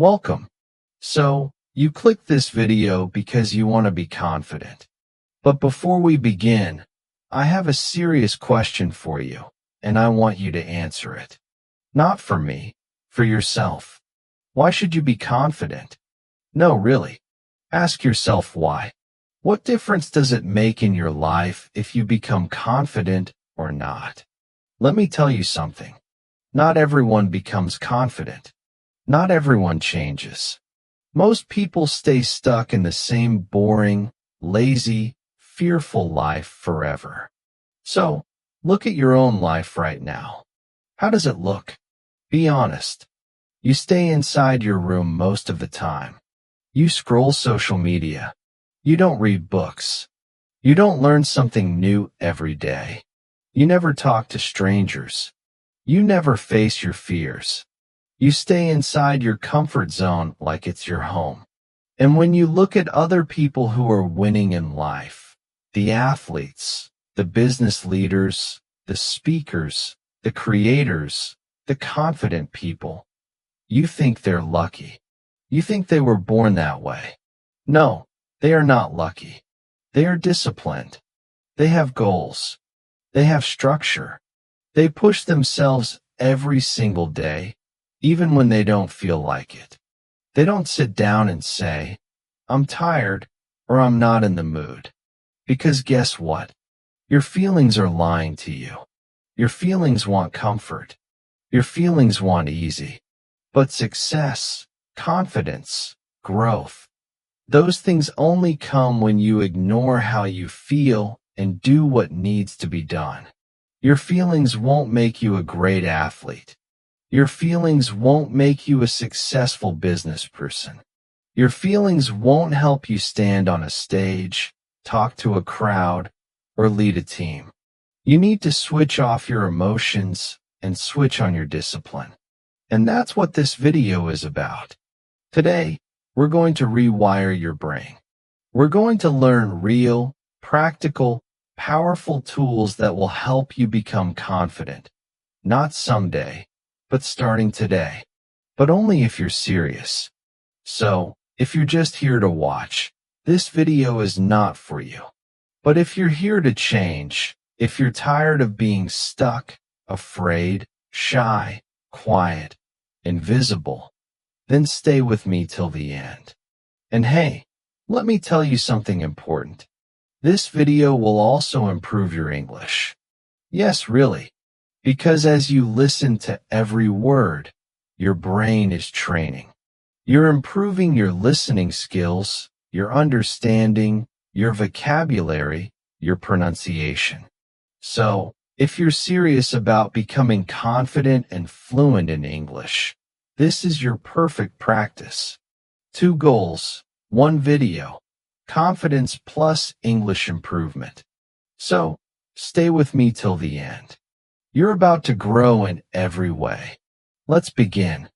Welcome. So, you clicked this video because you want to be confident. But before we begin, I have a serious question for you, and I want you to answer it. Not for me, for yourself. Why should you be confident? No, really. Ask yourself why. What difference does it make in your life if you become confident or not? Let me tell you something. Not everyone becomes confident. Not everyone changes. Most people stay stuck in the same boring, lazy, fearful life forever. So, look at your own life right now. How does it look? Be honest. You stay inside your room most of the time. You scroll social media. You don't read books. You don't learn something new every day. You never talk to strangers. You never face your fears. You stay inside your comfort zone like it's your home. And when you look at other people who are winning in life, the athletes, the business leaders, the speakers, the creators, the confident people, you think they're lucky. You think they were born that way. No, they are not lucky. They are disciplined. They have goals. They have structure. They push themselves every single day, even when they don't feel like it. They don't sit down and say, I'm tired or I'm not in the mood. Because guess what? Your feelings are lying to you. Your feelings want comfort. Your feelings want easy. But success, confidence, growth, those things only come when you ignore how you feel and do what needs to be done. Your feelings won't make you a great athlete. Your feelings won't make you a successful business person. Your feelings won't help you stand on a stage, talk to a crowd, or lead a team. You need to switch off your emotions and switch on your discipline. And that's what this video is about. Today, we're going to rewire your brain. We're going to learn real, practical, powerful tools that will help you become confident. Not someday, but starting today. But only if you're serious. So, if you're just here to watch, this video is not for you. But if you're here to change, if you're tired of being stuck, afraid, shy, quiet, invisible, then stay with me till the end. And hey, let me tell you something important. This video will also improve your English. Yes, really. Because as you listen to every word, your brain is training. You're improving your listening skills, your understanding, your vocabulary, your pronunciation. So, if you're serious about becoming confident and fluent in English, this is your perfect practice. 2 goals, 1 video, confidence plus English improvement. So, stay with me till the end. You're about to grow in every way. Let's begin.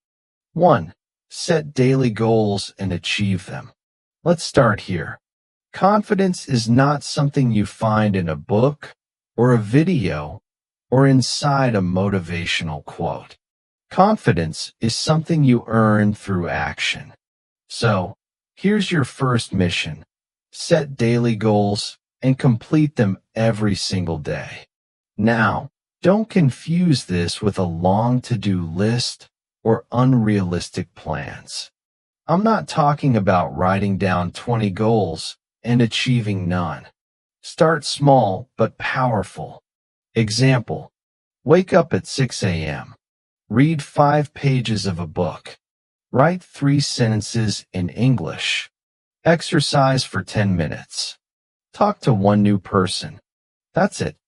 1. Set daily goals and achieve them. Let's start here. Confidence is not something you find in a book, or a video, or inside a motivational quote. Confidence is something you earn through action. So, here's your first mission. Set daily goals and complete them every single day. Now, don't confuse this with a long to-do list or unrealistic plans. I'm not talking about writing down 20 goals and achieving none. Start small but powerful. Example, wake up at 6 a.m. Read 5 pages of a book. Write 3 sentences in English. Exercise for 10 minutes. Talk to 1 new person. That's it.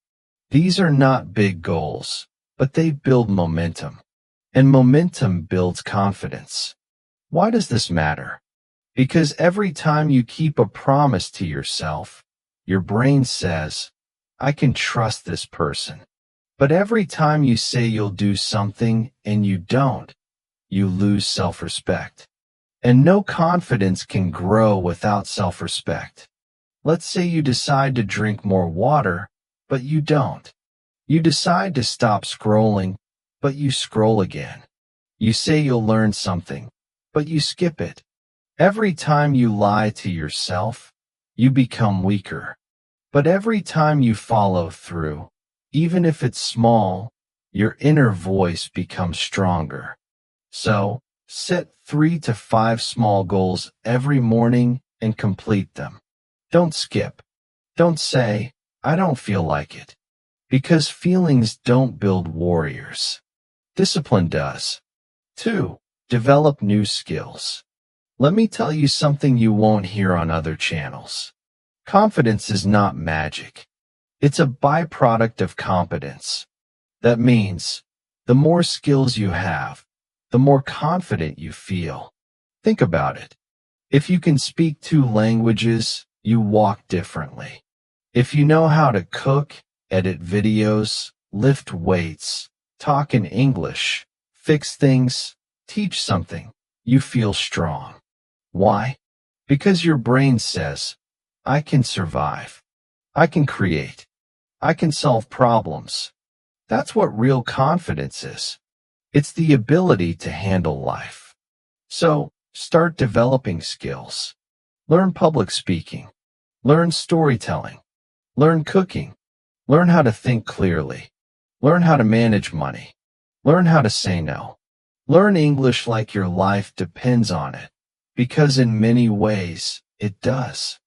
These are not big goals, but they build momentum. And momentum builds confidence. Why does this matter? Because every time you keep a promise to yourself, your brain says, I can trust this person. But every time you say you'll do something and you don't, you lose self-respect. And no confidence can grow without self-respect. Let's say you decide to drink more water, but you don't. You decide to stop scrolling, but you scroll again. You say you'll learn something, but you skip it. Every time you lie to yourself, you become weaker. But every time you follow through, even if it's small, your inner voice becomes stronger. So, set 3 to 5 small goals every morning and complete them. Don't skip. Don't say, I don't feel like it. Because feelings don't build warriors. Discipline does. 2. Develop new skills. Let me tell you something you won't hear on other channels. Confidence is not magic. It's a byproduct of competence. That means, the more skills you have, the more confident you feel. Think about it. If you can speak 2 languages, you walk differently. If you know how to cook, edit videos, lift weights, talk in English, fix things, teach something, you feel strong. Why? Because your brain says, I can survive. I can create. I can solve problems. That's what real confidence is. It's the ability to handle life. So, start developing skills. Learn public speaking. Learn storytelling. Learn cooking. Learn how to think clearly. Learn how to manage money. Learn how to say no. Learn English like your life depends on it, because in many ways, it does.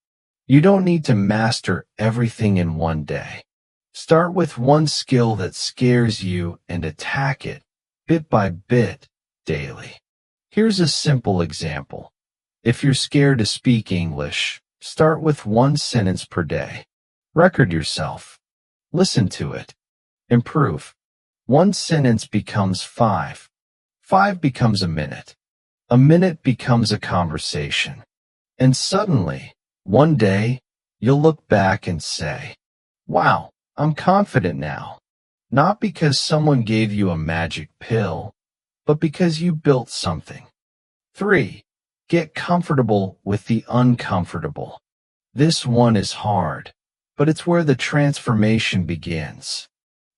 You don't need to master everything in one day. Start with one skill that scares you and attack it, bit by bit, daily. Here's a simple example. If you're scared to speak English, start with 1 sentence per day. Record yourself. Listen to it. Improve. 1 sentence becomes 5. 5 becomes a minute. A minute becomes a conversation. And suddenly, one day, you'll look back and say, wow, I'm confident now. Not because someone gave you a magic pill, but because you built something. 3. Get comfortable with the uncomfortable. This one is hard, but it's where the transformation begins.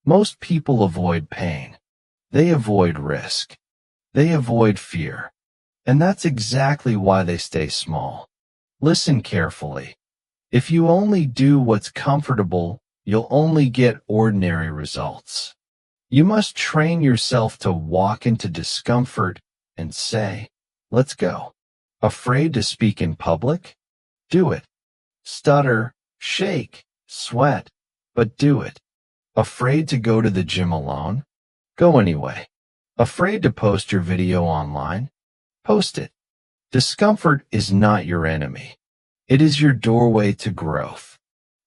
Most people avoid pain. They avoid risk. They avoid fear. And that's exactly why they stay small. Listen carefully. If you only do what's comfortable, you'll only get ordinary results. You must train yourself to walk into discomfort and say, let's go. Afraid to speak in public? Do it. Stutter, shake, sweat, but do it. Afraid to go to the gym alone? Go anyway. Afraid to post your video online? Post it. Discomfort is not your enemy. It is your doorway to growth.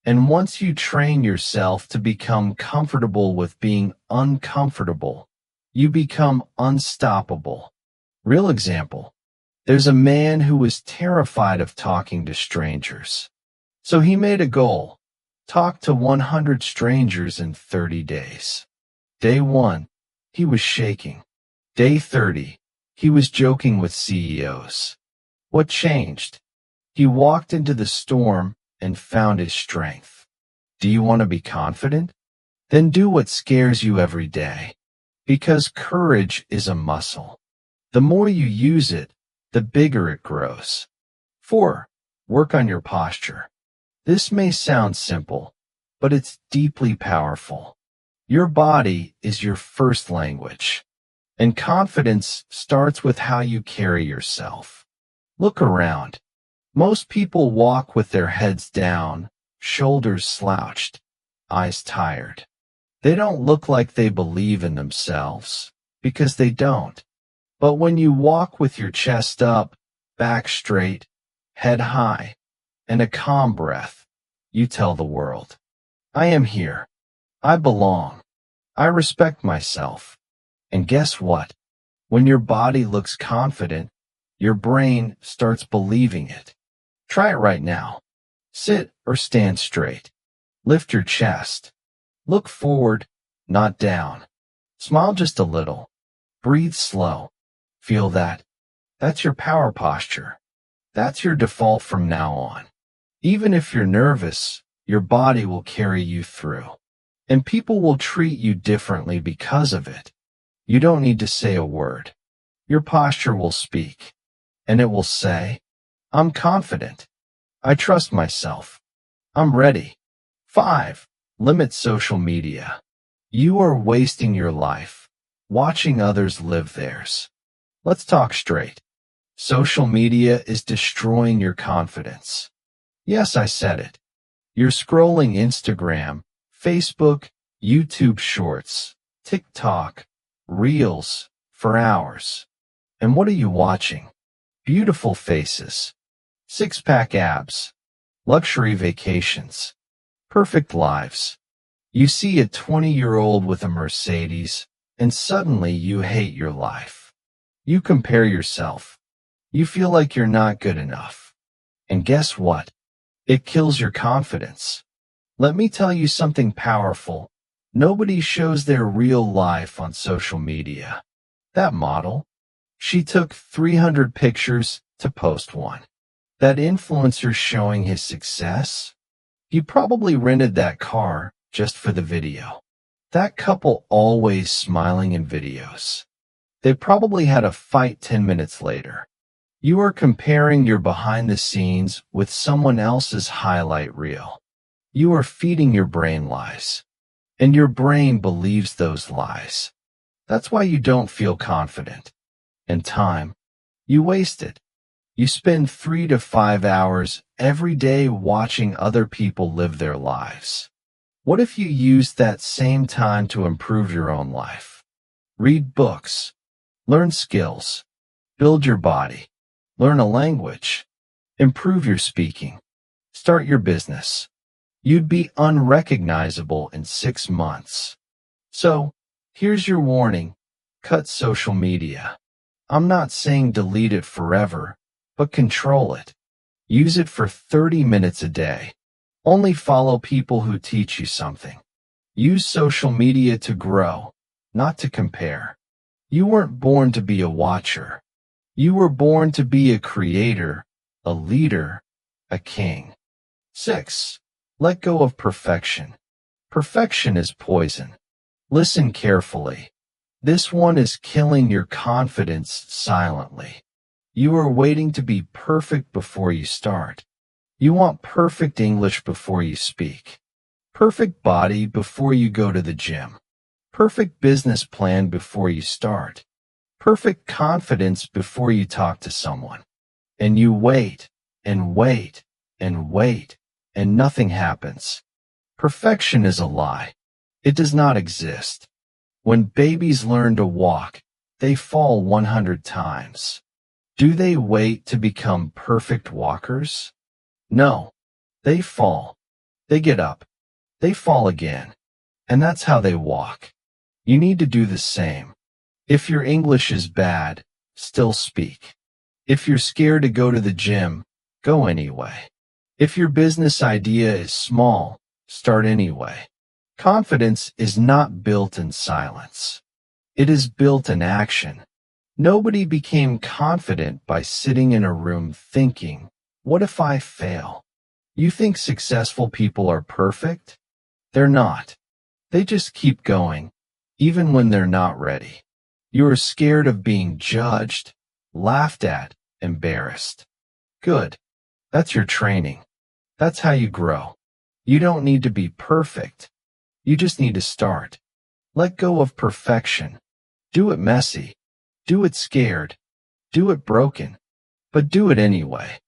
And once you train yourself to become comfortable with being uncomfortable, you become unstoppable. Real example. There's a man who was terrified of talking to strangers. So he made a goal. Talk to 100 strangers in 30 days. Day 1, he was shaking. Day 30, he was joking with CEOs. What changed? He walked into the storm and found his strength. Do you want to be confident? Then do what scares you every day. Because courage is a muscle. The more you use it, the bigger it grows. 4. Work on your posture. This may sound simple, but it's deeply powerful. Your body is your first language. And confidence starts with how you carry yourself. Look around. Most people walk with their heads down, shoulders slouched, eyes tired. They don't look like they believe in themselves, because they don't. But when you walk with your chest up, back straight, head high, and a calm breath, you tell the world, I am here. I belong. I respect myself. And guess what? When your body looks confident, your brain starts believing it. Try it right now. Sit or stand straight. Lift your chest. Look forward, not down. Smile just a little. Breathe slow. Feel that. That's your power posture. That's your default from now on. Even if you're nervous, your body will carry you through. And people will treat you differently because of it. You don't need to say a word. Your posture will speak. And it will say, I'm confident. I trust myself. I'm ready. 5. Limit social media. You are wasting your life watching others live theirs. Let's talk straight. Social media is destroying your confidence. Yes, I said it. You're scrolling Instagram, Facebook, YouTube Shorts, TikTok, Reels for hours. And what are you watching? Beautiful faces, six-pack abs, luxury vacations, perfect lives. You see a 20-year-old with a Mercedes, and suddenly you hate your life. You compare yourself. You feel like you're not good enough. And guess what? It kills your confidence. Let me tell you something powerful. Nobody shows their real life on social media. That model, she took 300 pictures to post one. That influencer showing his success, he probably rented that car just for the video. That couple always smiling in videos. They probably had a fight 10 minutes later. You are comparing your behind the scenes with someone else's highlight reel. You are feeding your brain lies. And your brain believes those lies. That's why you don't feel confident. And time, you waste it. You spend 3 to 5 hours every day watching other people live their lives. What if you used that same time to improve your own life? Read books, learn skills, build your body, learn a language, improve your speaking, start your business. You'd be unrecognizable in 6 months. So, here's your warning. Cut social media. I'm not saying delete it forever, but control it. Use it for 30 minutes a day. Only follow people who teach you something. Use social media to grow, not to compare. You weren't born to be a watcher. You were born to be a creator, a leader, a king. 6. Let go of perfection. Perfection is poison. Listen carefully. This one is killing your confidence silently. You are waiting to be perfect before you start. You want perfect English before you speak. Perfect body before you go to the gym. Perfect business plan before you start. Perfect confidence before you talk to someone. And you wait, and wait, and wait, and nothing happens. Perfection is a lie. It does not exist. When babies learn to walk, they fall 100 times. Do they wait to become perfect walkers? No. They fall. They get up. They fall again. And that's how they walk. You need to do the same. If your English is bad, still speak. If you're scared to go to the gym, go anyway. If your business idea is small, start anyway. Confidence is not built in silence. It is built in action. Nobody became confident by sitting in a room thinking, what if I fail? You think successful people are perfect? They're not. They just keep going, even when they're not ready. You are scared of being judged, laughed at, embarrassed. Good. That's your training. That's how you grow. You don't need to be perfect. You just need to start. Let go of perfection. Do it messy. Do it scared. Do it broken. But do it anyway.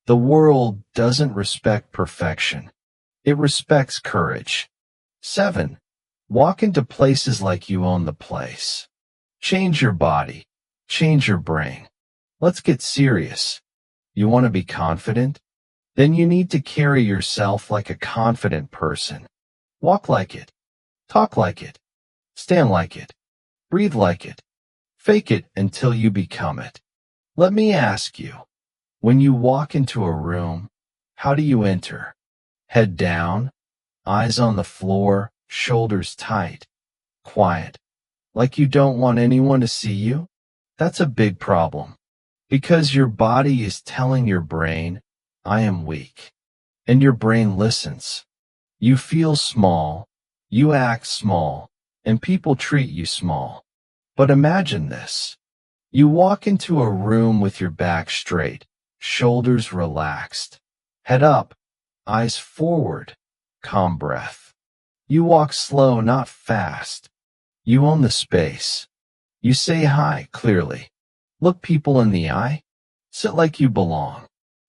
The world doesn't respect perfection. It respects courage. 7. Walk into places like you own the place. Change your body. Change your brain. Let's get serious. You want to be confident? Then you need to carry yourself like a confident person. Walk like it. Talk like it. Stand like it. Breathe like it. Fake it until you become it. Let me ask you, when you walk into a room, how do you enter? Head down, eyes on the floor, shoulders tight, quiet, like you don't want anyone to see you? That's a big problem, because your body is telling your brain, I am weak. And your brain listens. You feel small, you act small, and people treat you small. But imagine this. You walk into a room with your back straight, shoulders relaxed, head up, eyes forward, calm breath. You walk slow, not fast. You own the space. You say hi clearly. Look people in the eye. Sit like you belong.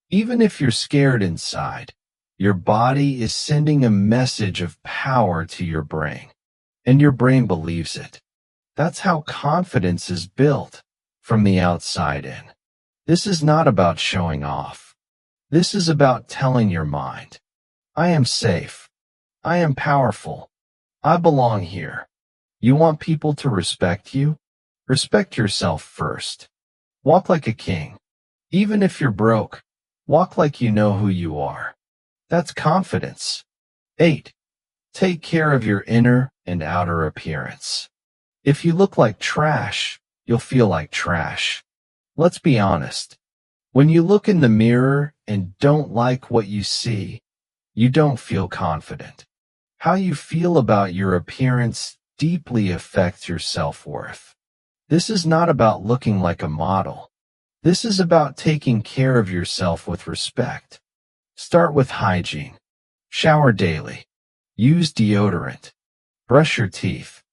Even if you're scared inside, your body is sending a message of power to your brain, and your brain believes it. That's how confidence is built, from the outside in. This is not about showing off. This is about telling your mind, I am safe. I am powerful. I belong here. You want people to respect you? Respect yourself first. Walk like a king. Even if you're broke, walk like you know who you are. That's confidence. 8. Take care of your inner and outer appearance. If you look like trash, you'll feel like trash. Let's be honest. When you look in the mirror and don't like what you see, you don't feel confident. How you feel about your appearance deeply affects your self-worth. This is not about looking like a model. This is about taking care of yourself with respect. Start with hygiene. Shower daily. Use deodorant. Brush your teeth.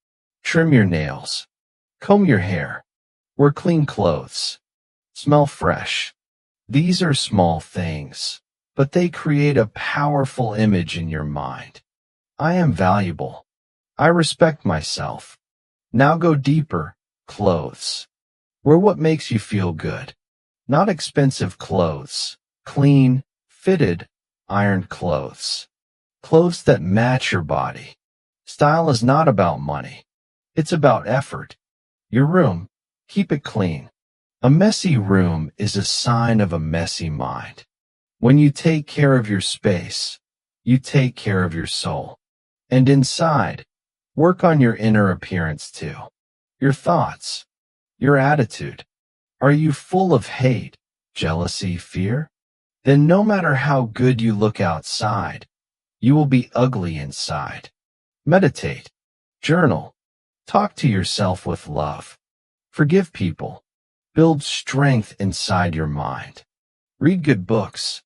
Trim your nails. Comb your hair. Wear clean clothes. Smell fresh. These are small things, but they create a powerful image in your mind. I am valuable. I respect myself. Now go deeper. Clothes. Wear what makes you feel good. Not expensive clothes. Clean, fitted, ironed clothes. Clothes that match your body. Style is not about money. It's about effort. Your room. Keep it clean. A messy room is a sign of a messy mind. When you take care of your space, you take care of your soul. And inside, work on your inner appearance too. Your thoughts, your attitude. Are you full of hate, jealousy, fear? Then no matter how good you look outside, you will be ugly inside. Meditate, journal, talk to yourself with love. Forgive people. Build strength inside your mind. Read good books.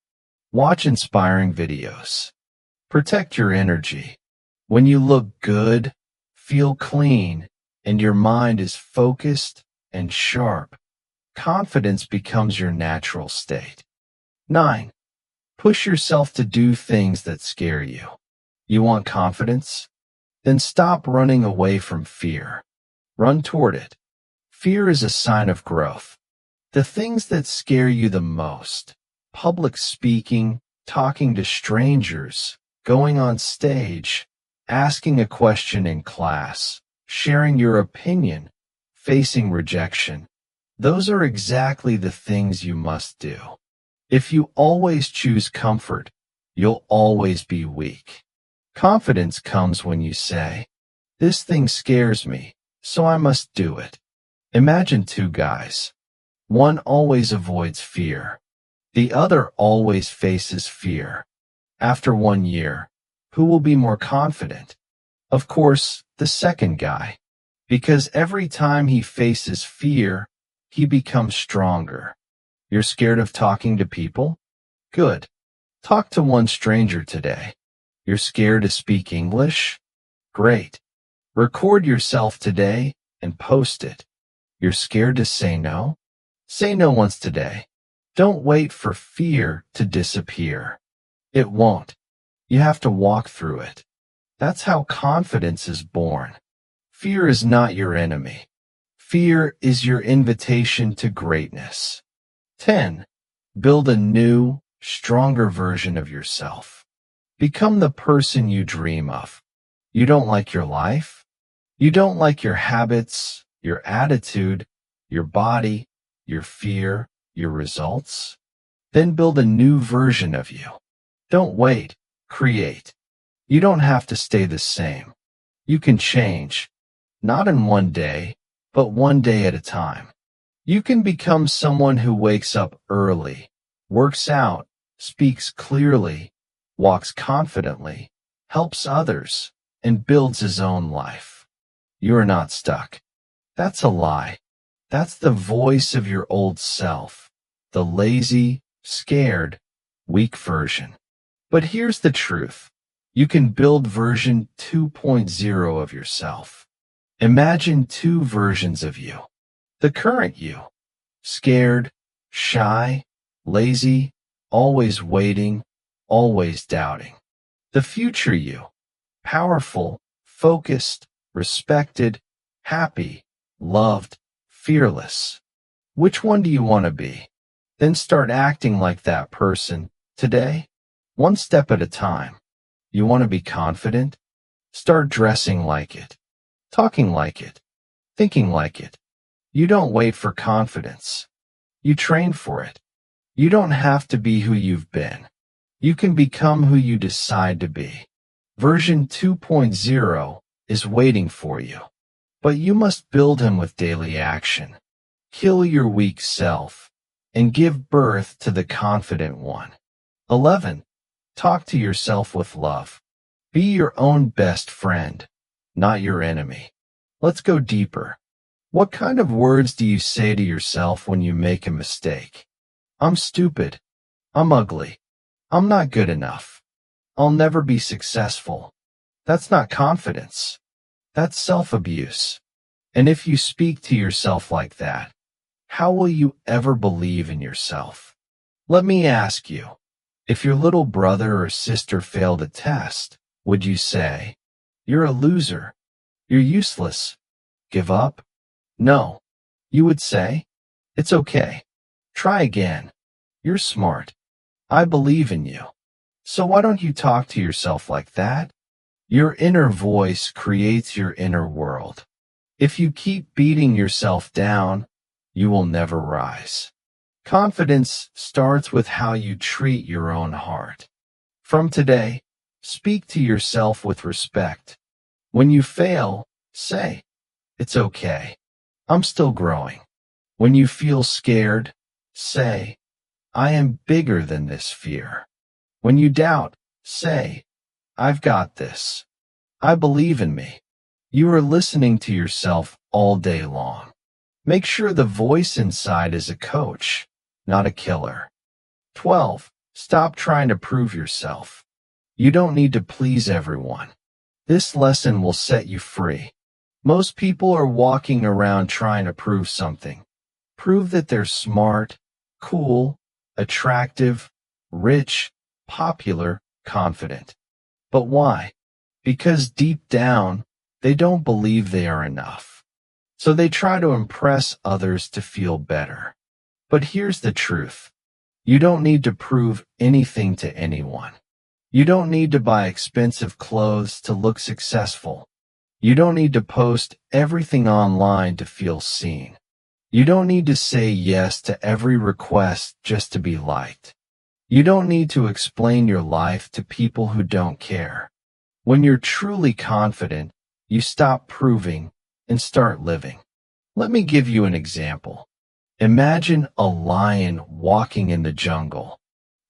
Watch inspiring videos. Protect your energy. When you look good, feel clean, and your mind is focused and sharp, confidence becomes your natural state. 9. Push yourself to do things that scare you. You want confidence? Then stop running away from fear. Run toward it. Fear is a sign of growth. The things that scare you the most, public speaking, talking to strangers, going on stage, asking a question in class, sharing your opinion, facing rejection, those are exactly the things you must do. If you always choose comfort, you'll always be weak. Confidence comes when you say, this thing scares me, so I must do it. Imagine two guys. One always avoids fear. The other always faces fear. After 1 year, who will be more confident? Of course, the second guy. Because every time he faces fear, he becomes stronger. You're scared of talking to people? Good. Talk to one stranger today. You're scared to speak English? Great. Record yourself today and post it. You're scared to say no? Say no once today. Don't wait for fear to disappear. It won't. You have to walk through it. That's how confidence is born. Fear is not your enemy. Fear is your invitation to greatness. 10. Build a new, stronger version of yourself. Become the person you dream of. You don't like your life? You don't like your habits, your attitude, your body, your fear, your results? Then build a new version of you. Don't wait. Create. You don't have to stay the same. You can change. Not in one day, but one day at a time. You can become someone who wakes up early, works out, speaks clearly, walks confidently, helps others, and builds his own life. You are not stuck. That's a lie. That's the voice of your old self, the lazy, scared, weak version. But here's the truth. You can build version 2.0 of yourself. Imagine two versions of you. The current you, scared, shy, lazy, always waiting, always doubting. The future you, powerful, focused, respected, happy, loved, fearless. Which one do you want to be? Then start acting like that person today, one step at a time. You want to be confident? Start dressing like it, talking like it, thinking like it. You don't wait for confidence. You train for it. You don't have to be who you've been. You can become who you decide to be. Version 2.0 is waiting for you, but you must build him with daily action. Kill your weak self and give birth to the confident one. 11. Talk to yourself with love. Be your own best friend, not your enemy. Let's go deeper. What kind of words do you say to yourself when you make a mistake? I'm stupid. I'm ugly. I'm not good enough. I'll never be successful. That's not confidence. That's self-abuse. And if you speak to yourself like that, how will you ever believe in yourself? Let me ask you, if your little brother or sister failed a test, would you say, "You're a loser. You're useless. Give up"? No. You would say, "It's okay. Try again. You're smart. I believe in you." So why don't you talk to yourself like that? Your inner voice creates your inner world. If you keep beating yourself down, you will never rise. Confidence starts with how you treat your own heart. From today, speak to yourself with respect. When you fail, say, "It's okay. I'm still growing." When you feel scared, say, "I am bigger than this fear." When you doubt, say, "I've got this. I believe in me." You are listening to yourself all day long. Make sure the voice inside is a coach, not a killer. 12. Stop trying to prove yourself. You don't need to please everyone. This lesson will set you free. Most people are walking around trying to prove something. Prove that they're smart, cool, attractive, rich, popular, confident. But why? Because deep down, they don't believe they are enough. So they try to impress others to feel better. But here's the truth. You don't need to prove anything to anyone. You don't need to buy expensive clothes to look successful. You don't need to post everything online to feel seen. You don't need to say yes to every request just to be liked. You don't need to explain your life to people who don't care. When you're truly confident, you stop proving and start living. Let me give you an example. Imagine a lion walking in the jungle.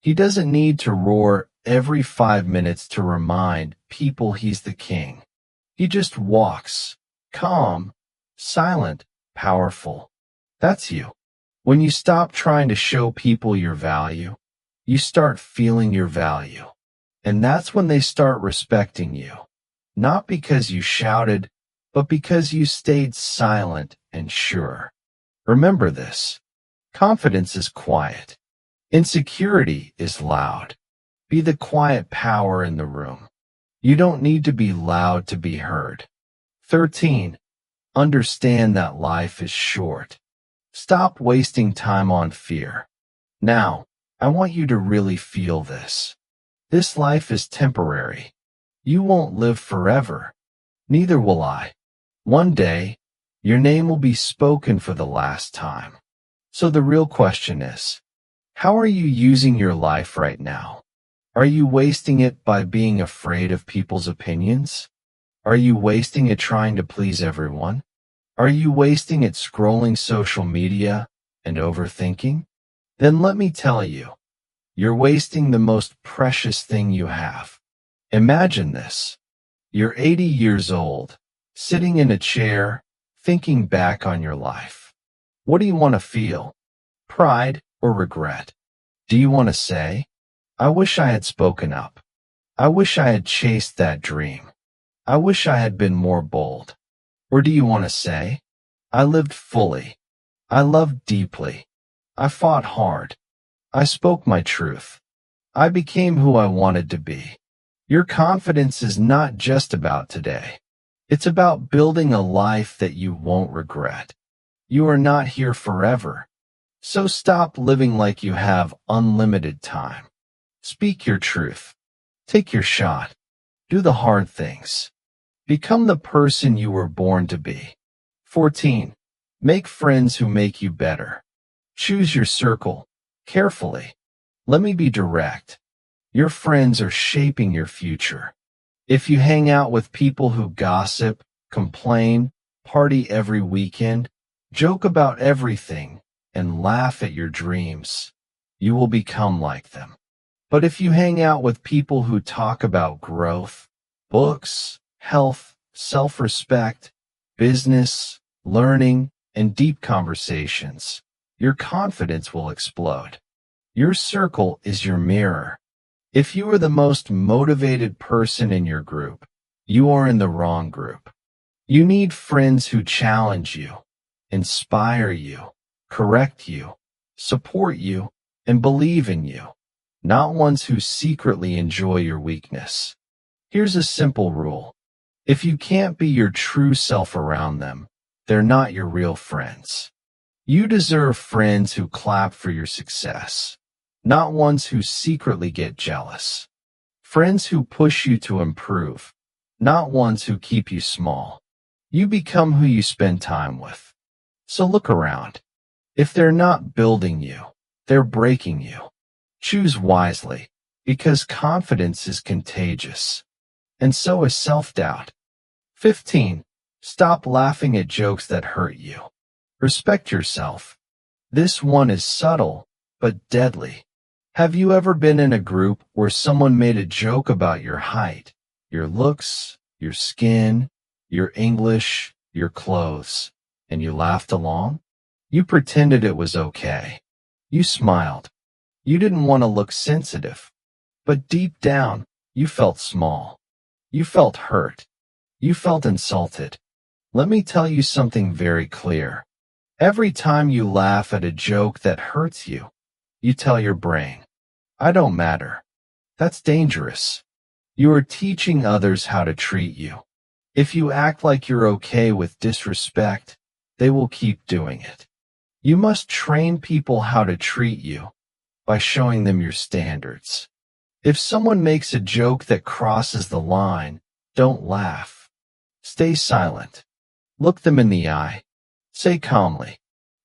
He doesn't need to roar every 5 minutes to remind people he's the king. He just walks, calm, silent, powerful. That's you. When you stop trying to show people your value, you start feeling your value. And that's when they start respecting you. Not because you shouted, but because you stayed silent and sure. Remember this. Confidence is quiet. Insecurity is loud. Be the quiet power in the room. You don't need to be loud to be heard. 13. Understand that life is short. Stop wasting time on fear. Now, I want you to really feel this. This life is temporary. You won't live forever. Neither will I. One day, your name will be spoken for the last time. So the real question is, how are you using your life right now? Are you wasting it by being afraid of people's opinions? Are you wasting it trying to please everyone? Are you wasting it scrolling social media and overthinking? Then let me tell you, you're wasting the most precious thing you have. Imagine this. You're 80 years old, sitting in a chair, thinking back on your life. What do you want to feel? Pride or regret? Do you want to say, I wish I had spoken up. I wish I had chased that dream. I wish I had been more bold. Or do you want to say, I lived fully. I loved deeply. I fought hard. I spoke my truth. I became who I wanted to be. Your confidence is not just about today. It's about building a life that you won't regret. You are not here forever. So stop living like you have unlimited time. Speak your truth. Take your shot. Do the hard things. Become the person you were born to be. 14. Make friends who make you better. Choose your circle carefully. Let me be direct. Your friends are shaping your future. If you hang out with people who gossip, complain, party every weekend, joke about everything, and laugh at your dreams, you will become like them. But if you hang out with people who talk about growth, books, health, self-respect, business, learning, and deep conversations, your confidence will explode. Your circle is your mirror. If you are the most motivated person in your group, you are in the wrong group. You need friends who challenge you, inspire you, correct you, support you, and believe in you, not ones who secretly enjoy your weakness. Here's a simple rule. If you can't be your true self around them, they're not your real friends. You deserve friends who clap for your success, not ones who secretly get jealous. Friends who push you to improve, not ones who keep you small. You become who you spend time with. So look around. If they're not building you, they're breaking you. Choose wisely, because confidence is contagious. And so is self-doubt. 15. Stop laughing at jokes that hurt you. Respect yourself. This one is subtle, but deadly. Have you ever been in a group where someone made a joke about your height, your looks, your skin, your English, your clothes, and you laughed along? You pretended it was okay. You smiled. You didn't want to look sensitive. But deep down, you felt small. You felt hurt. You felt insulted. Let me tell you something very clear. Every time you laugh at a joke that hurts you, you tell your brain, I don't matter. That's dangerous. You are teaching others how to treat you. If you act like you're okay with disrespect, they will keep doing it. You must train people how to treat you by showing them your standards. If someone makes a joke that crosses the line, don't laugh. Stay silent. Look them in the eye. Say calmly,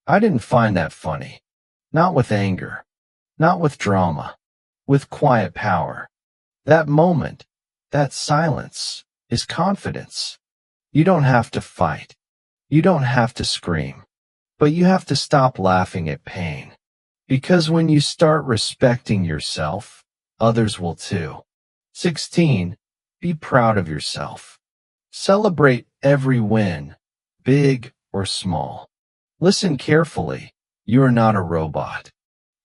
I didn't find that funny. Not with anger. Not with drama. With quiet power. That moment, that silence, is confidence. You don't have to fight. You don't have to scream. But you have to stop laughing at pain. Because when you start respecting yourself, others will too. 16. Be proud of yourself. Celebrate every win, big or small. Listen carefully. You are not a robot.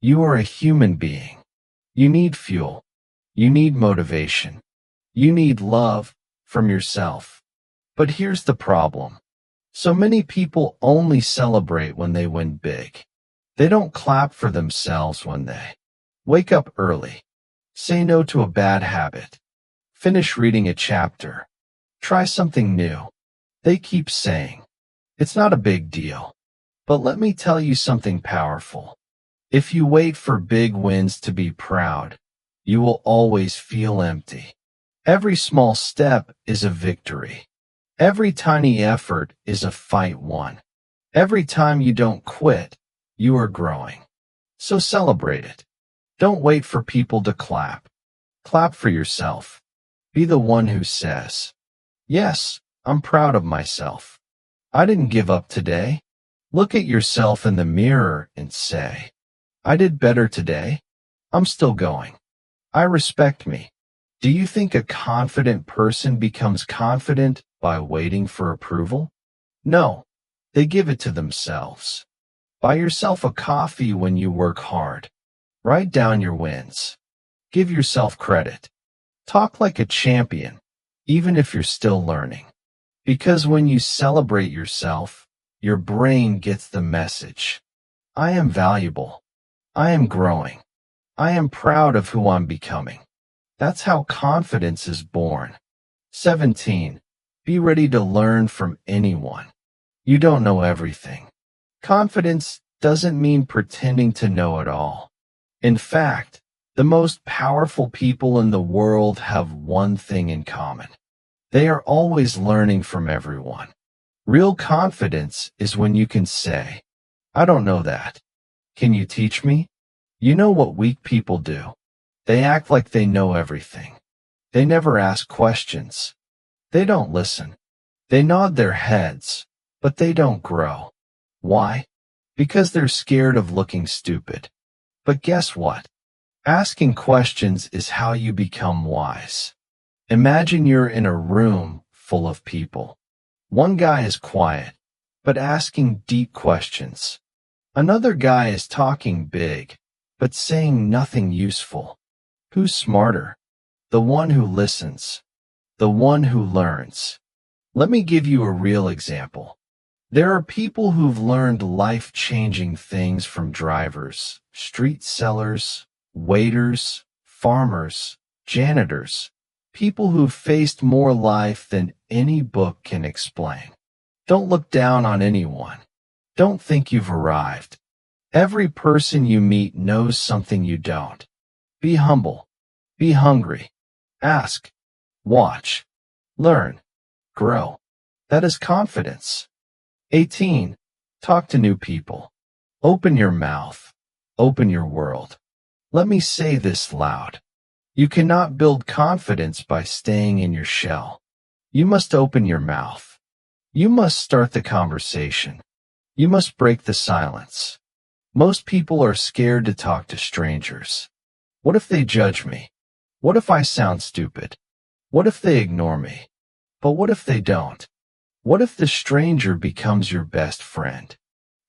You are a human being. You need fuel. You need motivation. You need love from yourself. But here's the problem. So many people only celebrate when they win big. They don't clap for themselves when they wake up early, say no to a bad habit, finish reading a chapter, try something new. They keep saying, it's not a big deal. But let me tell you something powerful. If you wait for big wins to be proud, you will always feel empty. Every small step is a victory. Every tiny effort is a fight won. Every time you don't quit, you are growing. So celebrate it. Don't wait for people to clap. Clap for yourself. Be the one who says, yes, I'm proud of myself. I didn't give up today. Look at yourself in the mirror and say, I did better today. I'm still going. I respect me. Do you think a confident person becomes confident by waiting for approval? No, they give it to themselves. Buy yourself a coffee when you work hard. Write down your wins. Give yourself credit. Talk like a champion, even if you're still learning. Because when you celebrate yourself, your brain gets the message. I am valuable. I am growing. I am proud of who I'm becoming. That's how confidence is born. 17. Be ready to learn from anyone. You don't know everything. Confidence doesn't mean pretending to know it all. In fact, the most powerful people in the world have one thing in common. They are always learning from everyone. Real confidence is when you can say, I don't know that. Can you teach me? You know what weak people do? They act like they know everything. They never ask questions. They don't listen. They nod their heads, but they don't grow. Why? Because they're scared of looking stupid. But guess what? Asking questions is how you become wise. Imagine you're in a room full of people. One guy is quiet, but asking deep questions. Another guy is talking big, but saying nothing useful. Who's smarter? The one who listens. The one who learns. Let me give you a real example. There are people who've learned life-changing things from drivers, street sellers, waiters, farmers, janitors, people who've faced more life than any book can explain. Don't look down on anyone. Don't think you've arrived. Every person you meet knows something you don't. Be humble. Be hungry. Ask. Watch. Learn. Grow. That is confidence. 18. Talk to new people. Open your mouth. Open your world. Let me say this loud. You cannot build confidence by staying in your shell. You must open your mouth. You must start the conversation. You must break the silence. Most people are scared to talk to strangers. What if they judge me? What if I sound stupid? What if they ignore me? But what if they don't? What if the stranger becomes your best friend?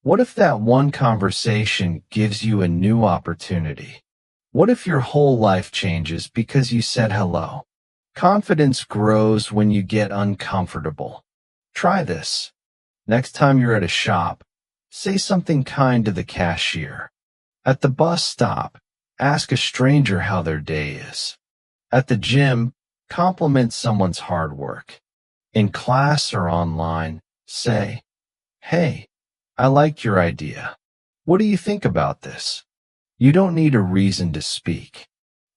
What if that one conversation gives you a new opportunity? What if your whole life changes because you said hello? Confidence grows when you get uncomfortable. Try this. Next time you're at a shop, say something kind to the cashier. At the bus stop, ask a stranger how their day is. At the gym, compliment someone's hard work. In class or online, say, Hey, I liked your idea. What do you think about this? You don't need a reason to speak.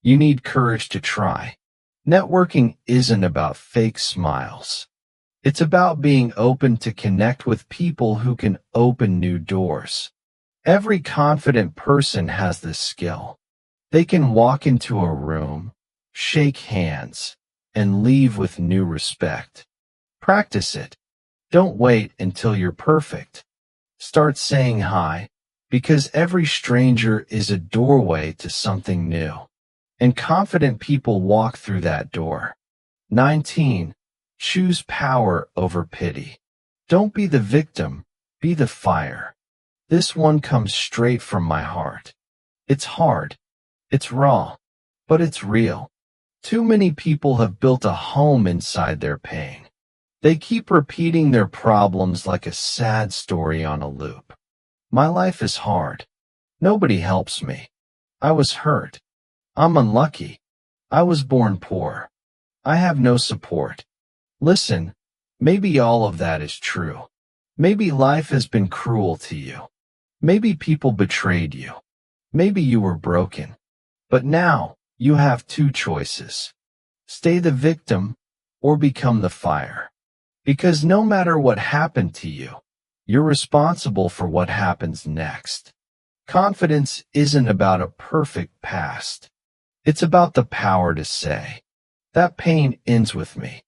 You need courage to try. Networking isn't about fake smiles. It's about being open to connect with people who can open new doors. Every confident person has this skill. They can walk into a room, shake hands, and leave with new respect. Practice it. Don't wait until you're perfect. Start saying hi, because every stranger is a doorway to something new. And confident people walk through that door. 19. Choose power over pity. Don't be the victim, be the fire. This one comes straight from my heart. It's hard. It's raw. But it's real. Too many people have built a home inside their pain. They keep repeating their problems like a sad story on a loop. My life is hard. Nobody helps me. I was hurt. I'm unlucky. I was born poor. I have no support. Listen, maybe all of that is true. Maybe life has been cruel to you. Maybe people betrayed you. Maybe you were broken. But now, you have two choices. Stay the victim or become the fire. Because no matter what happened to you, you're responsible for what happens next. Confidence isn't about a perfect past. It's about the power to say, that pain ends with me.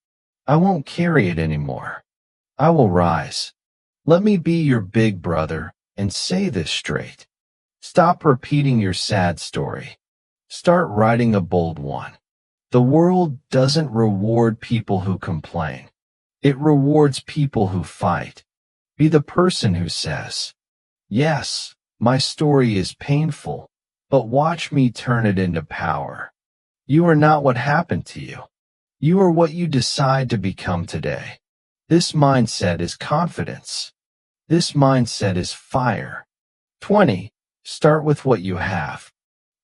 I won't carry it anymore. I will rise. Let me be your big brother and say this straight. Stop repeating your sad story. Start writing a bold one. The world doesn't reward people who complain. It rewards people who fight. Be the person who says, Yes, my story is painful, but watch me turn it into power. You are not what happened to you. You are what you decide to become today. This mindset is confidence. This mindset is fire. 20. Start with what you have.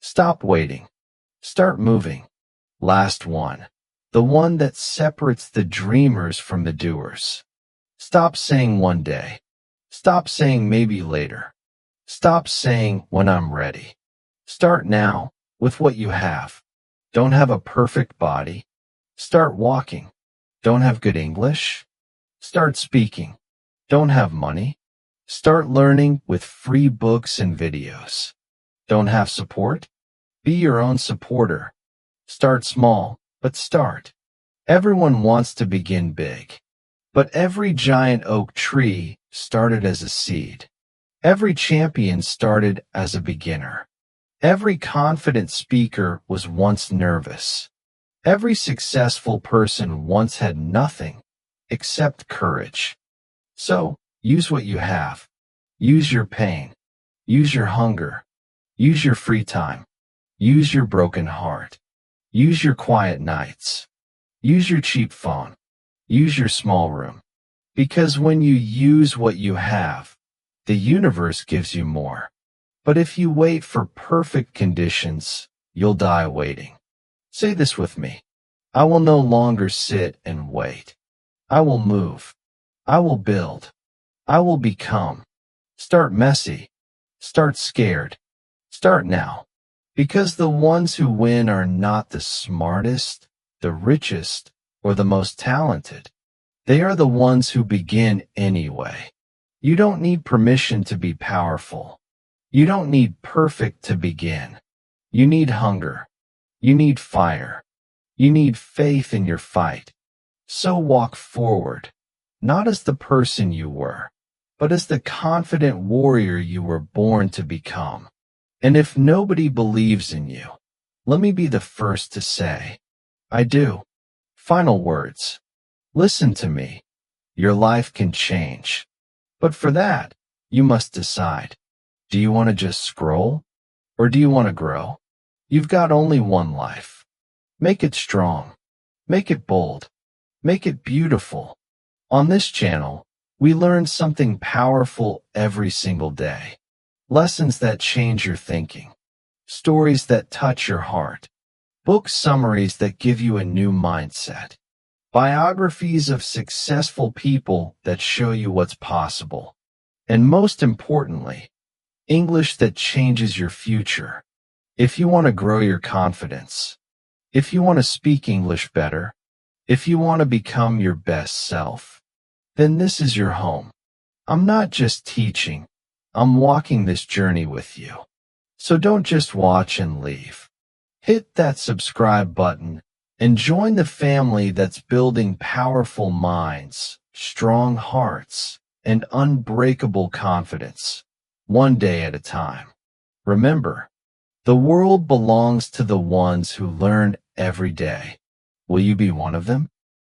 Stop waiting. Start moving. Last one. The one that separates the dreamers from the doers. Stop saying one day. Stop saying maybe later. Stop saying when I'm ready. Start now with what you have. Don't have a perfect body. Start walking. Don't have good English. Start speaking. Don't have money. Start learning with free books and videos. Don't have support? Be your own supporter. Start small, but start. Everyone wants to begin big. But every giant oak tree started as a seed. Every champion started as a beginner. Every confident speaker was once nervous. Every successful person once had nothing except courage. So, use what you have. Use your pain. Use your hunger. Use your free time. Use your broken heart. Use your quiet nights. Use your cheap phone. Use your small room. Because when you use what you have, the universe gives you more. But if you wait for perfect conditions, you'll die waiting. Say this with me. I will no longer sit and wait. I will move. I will build. I will become. Start messy. Start scared. Start now. Because the ones who win are not the smartest, the richest, or the most talented. They are the ones who begin anyway. You don't need permission to be powerful. You don't need perfect to begin. You need hunger. You need fire. You need faith in your fight. So walk forward, not as the person you were, but as the confident warrior you were born to become. And if nobody believes in you, let me be the first to say, I do. Final words. Listen to me. Your life can change. But for that, you must decide. Do you want to just scroll? Or do you want to grow? You've got only one life. Make it strong. Make it bold. Make it beautiful. On this channel, we learn something powerful every single day. Lessons that change your thinking. Stories that touch your heart. Book summaries that give you a new mindset. Biographies of successful people that show you what's possible. And most importantly, English that changes your future. If you want to grow your confidence, if you want to speak English better, if you want to become your best self, then this is your home. I'm not just teaching, I'm walking this journey with you. So don't just watch and leave. Hit that subscribe button and join the family that's building powerful minds, strong hearts, and unbreakable confidence, one day at a time. Remember, the world belongs to the ones who learn every day. Will you be one of them?